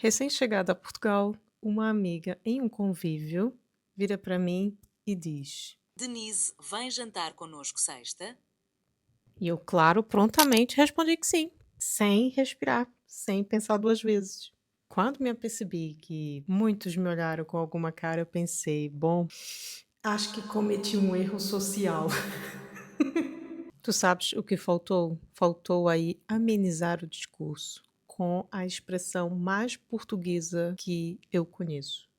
Recém-chegada a Portugal, uma amiga em um convívio vira para mim e diz. Denise, vem jantar connosco sexta? E eu, claro, prontamente respondi que sim, sem respirar, sem pensar duas vezes. Quando me apercebi que muitos me olharam com alguma cara, eu pensei, bom, acho que cometi um erro social. Tu sabes o que faltou? Faltou aí amenizar o discurso com a expressão mais portuguesa que eu conheço.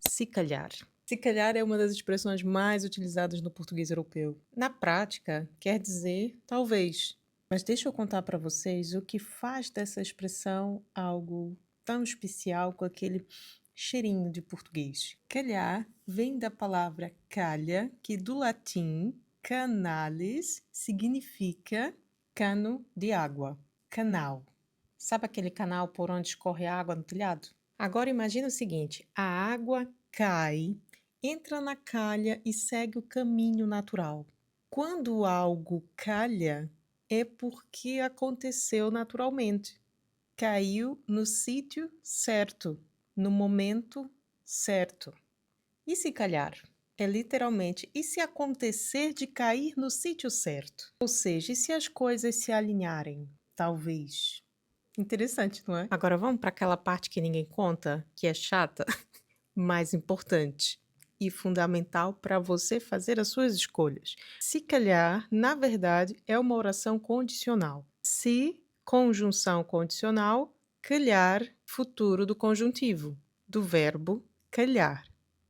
Se calhar. Se calhar é uma das expressões mais utilizadas no português europeu. Na prática, quer dizer talvez. Mas deixa eu contar para vocês o que faz dessa expressão algo tão especial com aquele cheirinho de português. Calhar vem da palavra calha, que do latim canales significa cano de água, canal. Sabe aquele canal por onde escorre a água no telhado? Agora imagina o seguinte: a água cai, entra na calha e segue o caminho natural. Quando algo calha, é porque aconteceu naturalmente. Caiu no sítio certo, no momento certo. E se calhar? É literalmente, e se acontecer de cair no sítio certo? Ou seja, e se as coisas se alinharem? Talvez. Interessante, não é? Agora vamos para aquela parte que ninguém conta, que é chata, mas importante e fundamental para você fazer as suas escolhas. Se calhar, na verdade, é uma oração condicional. Se, conjunção condicional, calhar, futuro do conjuntivo, do verbo calhar.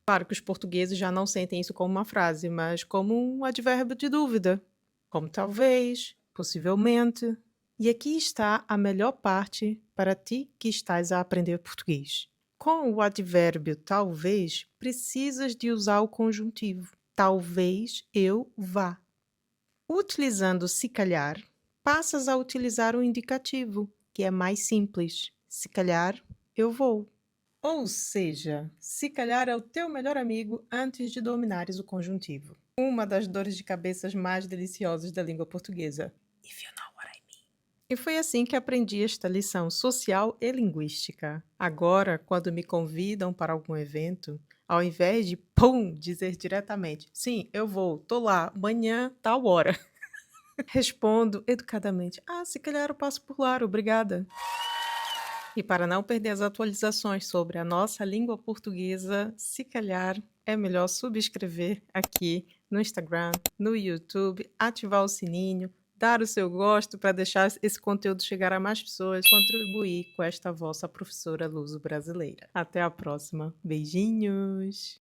Claro que os portugueses já não sentem isso como uma frase, mas como um advérbio de dúvida, como talvez, possivelmente. E aqui está a melhor parte para ti que estás a aprender português. Com o advérbio talvez, precisas de usar o conjuntivo. Talvez eu vá. Utilizando se calhar, passas a utilizar o indicativo, que é mais simples. Se calhar eu vou. Ou seja, se calhar é o teu melhor amigo antes de dominares o conjuntivo. Uma das dores de cabeças mais deliciosas da língua portuguesa. If you know what I mean. E foi assim que aprendi esta lição social e linguística. Agora, quando me convidam para algum evento, ao invés de pum, dizer diretamente, sim, eu vou, tô lá, amanhã, tal hora. Respondo educadamente, se calhar eu passo por lá, obrigada. E para não perder as atualizações sobre a nossa língua portuguesa, se calhar é melhor subscrever aqui no Instagram, no YouTube, ativar o sininho, dar o seu gosto para deixar esse conteúdo chegar a mais pessoas, contribuir com esta vossa professora luso-brasileira. Até a próxima. Beijinhos!